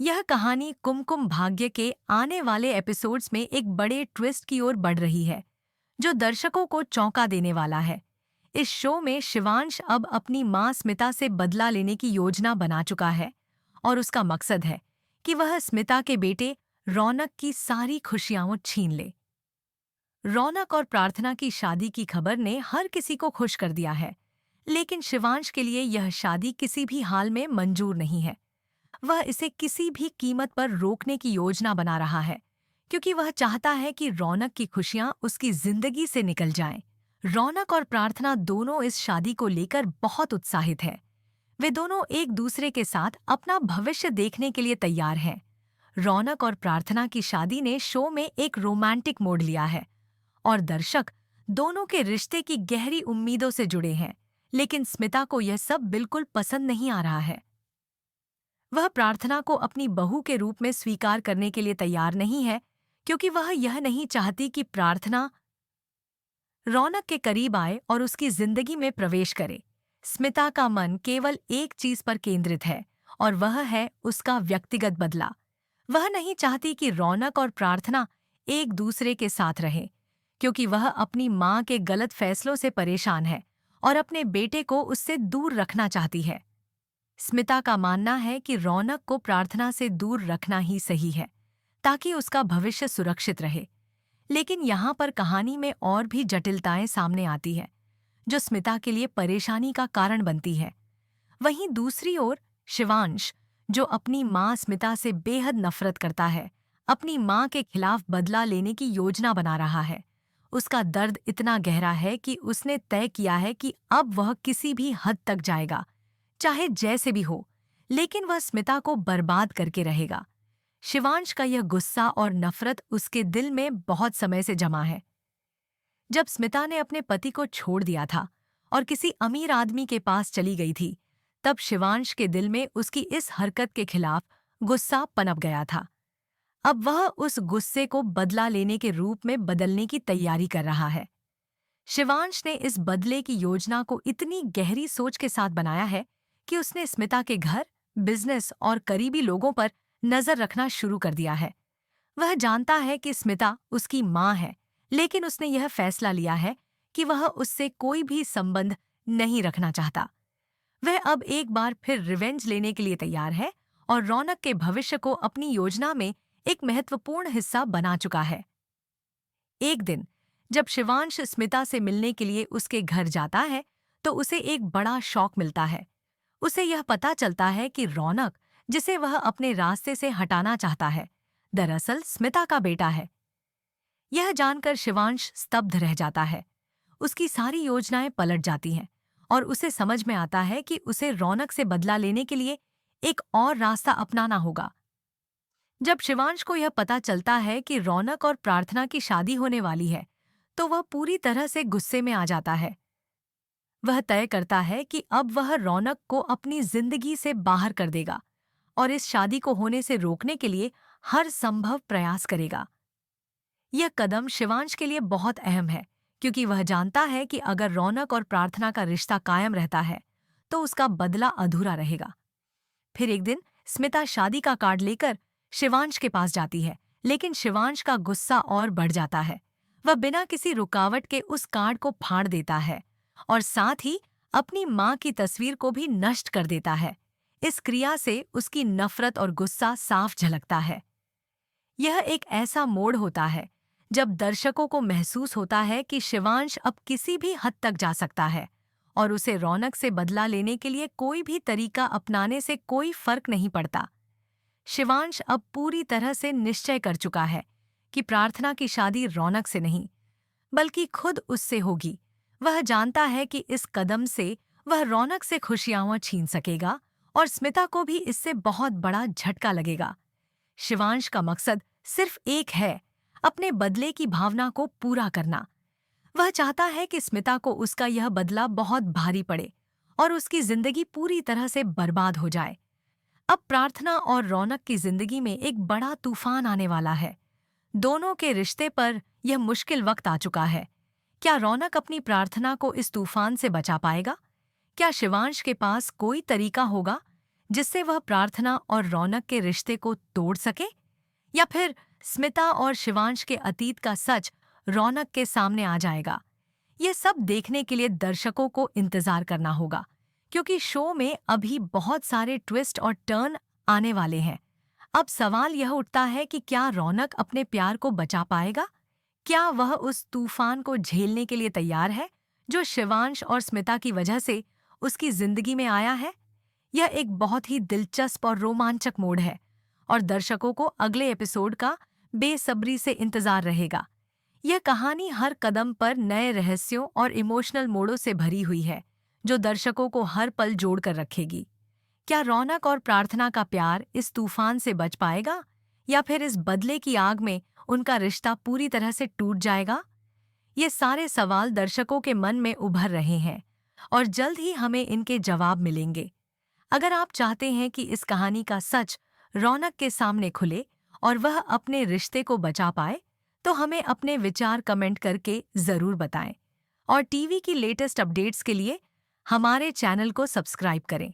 यह कहानी कुमकुम भाग्य के आने वाले एपिसोड्स में एक बड़े ट्विस्ट की ओर बढ़ रही है, जो दर्शकों को चौंका देने वाला है। इस शो में शिवांश अब अपनी मां स्मिता से बदला लेने की योजना बना चुका है और उसका मकसद है कि वह स्मिता के बेटे रौनक की सारी खुशियां छीन ले। रौनक और प्रार्थना की शादी की खबर ने हर किसी को खुश कर दिया है, लेकिन शिवांश के लिए यह शादी किसी भी हाल में मंजूर नहीं है। वह इसे किसी भी कीमत पर रोकने की योजना बना रहा है, क्योंकि वह चाहता है कि रौनक की खुशियां उसकी जिंदगी से निकल जाएं। रौनक और प्रार्थना दोनों इस शादी को लेकर बहुत उत्साहित हैं। वे दोनों एक दूसरे के साथ अपना भविष्य देखने के लिए तैयार हैं। रौनक और प्रार्थना की शादी ने शो में एक रोमांटिक मोड़ लिया है और दर्शक दोनों के रिश्ते की गहरी उम्मीदों से जुड़े हैं। लेकिन स्मिता को यह सब बिल्कुल पसंद नहीं आ रहा है। वह प्रार्थना को अपनी बहू के रूप में स्वीकार करने के लिए तैयार नहीं है, क्योंकि वह यह नहीं चाहती कि प्रार्थना रौनक के करीब आए और उसकी जिंदगी में प्रवेश करे। स्मिता का मन केवल एक चीज पर केंद्रित है, और वह है उसका व्यक्तिगत बदला। वह नहीं चाहती कि रौनक और प्रार्थना एक दूसरे के साथ रहे, क्योंकि वह अपनी मां के गलत फैसलों से परेशान है और अपने बेटे को उससे दूर रखना चाहती है। स्मिता का मानना है कि रौनक को प्रार्थना से दूर रखना ही सही है, ताकि उसका भविष्य सुरक्षित रहे। लेकिन यहाँ पर कहानी में और भी जटिलताएं सामने आती हैं, जो स्मिता के लिए परेशानी का कारण बनती है। वहीं दूसरी ओर शिवांश, जो अपनी मां स्मिता से बेहद नफरत करता है, अपनी मां के खिलाफ बदला लेने की योजना बना रहा है। उसका दर्द इतना गहरा है कि उसने तय किया है कि अब वह किसी भी हद तक जाएगा, चाहे जैसे भी हो, लेकिन वह स्मिता को बर्बाद करके रहेगा। शिवांश का यह गुस्सा और नफरत उसके दिल में बहुत समय से जमा है। जब स्मिता ने अपने पति को छोड़ दिया था और किसी अमीर आदमी के पास चली गई थी, तब शिवांश के दिल में उसकी इस हरकत के खिलाफ गुस्सा पनप गया था। अब वह उस गुस्से को बदला लेने के रूप में बदलने की तैयारी कर रहा है। शिवांश ने इस बदले की योजना को इतनी गहरी सोच के साथ बनाया है कि उसने स्मिता के घर, बिजनेस और करीबी लोगों पर नजर रखना शुरू कर दिया है। वह जानता है कि स्मिता उसकी मां है, लेकिन उसने यह फैसला लिया है कि वह उससे कोई भी संबंध नहीं रखना चाहता। वह अब एक बार फिर रिवेंज लेने के लिए तैयार है और रौनक के भविष्य को अपनी योजना में एक महत्वपूर्ण हिस्सा बना चुका है। एक दिन जब शिवांश स्मिता से मिलने के लिए उसके घर जाता है, तो उसे एक बड़ा शॉक मिलता है। उसे यह पता चलता है कि रौनक, जिसे वह अपने रास्ते से हटाना चाहता है, दरअसल स्मिता का बेटा है। यह जानकर शिवांश स्तब्ध रह जाता है। उसकी सारी योजनाएं पलट जाती हैं और उसे समझ में आता है कि उसे रौनक से बदला लेने के लिए एक और रास्ता अपनाना होगा। जब शिवांश को यह पता चलता है कि रौनक और प्रार्थना की शादी होने वाली है, तो वह पूरी तरह से गुस्से में आ जाता है। वह तय करता है कि अब वह रौनक को अपनी जिंदगी से बाहर कर देगा और इस शादी को होने से रोकने के लिए हर संभव प्रयास करेगा। यह कदम शिवांश के लिए बहुत अहम है, क्योंकि वह जानता है कि अगर रौनक और प्रार्थना का रिश्ता कायम रहता है, तो उसका बदला अधूरा रहेगा। फिर एक दिन स्मिता शादी का कार्ड लेकर शिवांश के पास जाती है, लेकिन शिवांश का गुस्सा और बढ़ जाता है। वह बिना किसी रुकावट के उस कार्ड को फाड़ देता है और साथ ही अपनी मां की तस्वीर को भी नष्ट कर देता है। इस क्रिया से उसकी नफरत और गुस्सा साफ झलकता है। यह एक ऐसा मोड़ होता है जब दर्शकों को महसूस होता है कि शिवांश अब किसी भी हद तक जा सकता है और उसे रौनक से बदला लेने के लिए कोई भी तरीका अपनाने से कोई फर्क नहीं पड़ता। शिवांश अब पूरी तरह से निश्चय कर चुका है कि प्रार्थना की शादी रौनक से नहीं, बल्कि खुद उससे होगी। वह जानता है कि इस कदम से वह रौनक से खुशियां छीन सकेगा और स्मिता को भी इससे बहुत बड़ा झटका लगेगा। शिवांश का मकसद सिर्फ एक है, अपने बदले की भावना को पूरा करना। वह चाहता है कि स्मिता को उसका यह बदला बहुत भारी पड़े और उसकी जिंदगी पूरी तरह से बर्बाद हो जाए। अब प्रार्थना और रौनक की जिंदगी में एक बड़ा तूफान आने वाला है। दोनों के रिश्ते पर यह मुश्किल वक्त आ चुका है। क्या रौनक अपनी प्रार्थना को इस तूफान से बचा पाएगा? क्या शिवांश के पास कोई तरीका होगा जिससे वह प्रार्थना और रौनक के रिश्ते को तोड़ सके? या फिर स्मिता और शिवांश के अतीत का सच रौनक के सामने आ जाएगा? ये सब देखने के लिए दर्शकों को इंतजार करना होगा, क्योंकि शो में अभी बहुत सारे ट्विस्ट और टर्न आने वाले हैं। अब सवाल यह उठता है कि क्या रौनक अपने प्यार को बचा पाएगा? क्या वह उस तूफान को झेलने के लिए तैयार है जो शिवांश और स्मिता की वजह से उसकी जिंदगी में आया है? यह एक बहुत ही दिलचस्प और रोमांचक मोड़ है और दर्शकों को अगले एपिसोड का बेसब्री से इंतजार रहेगा। यह कहानी हर कदम पर नए रहस्यों और इमोशनल मोड़ों से भरी हुई है, जो दर्शकों को हर पल जोड़कर रखेगी। क्या रौनक और प्रार्थना का प्यार इस तूफान से बच पाएगा, या फिर इस बदले की आग में उनका रिश्ता पूरी तरह से टूट जाएगा? ये सारे सवाल दर्शकों के मन में उभर रहे हैं और जल्द ही हमें इनके जवाब मिलेंगे। अगर आप चाहते हैं कि इस कहानी का सच रौनक के सामने खुले और वह अपने रिश्ते को बचा पाए, तो हमें अपने विचार कमेंट करके ज़रूर बताएं। और टीवी की लेटेस्ट अपडेट्स के लिए हमारे चैनल को सब्सक्राइब करें।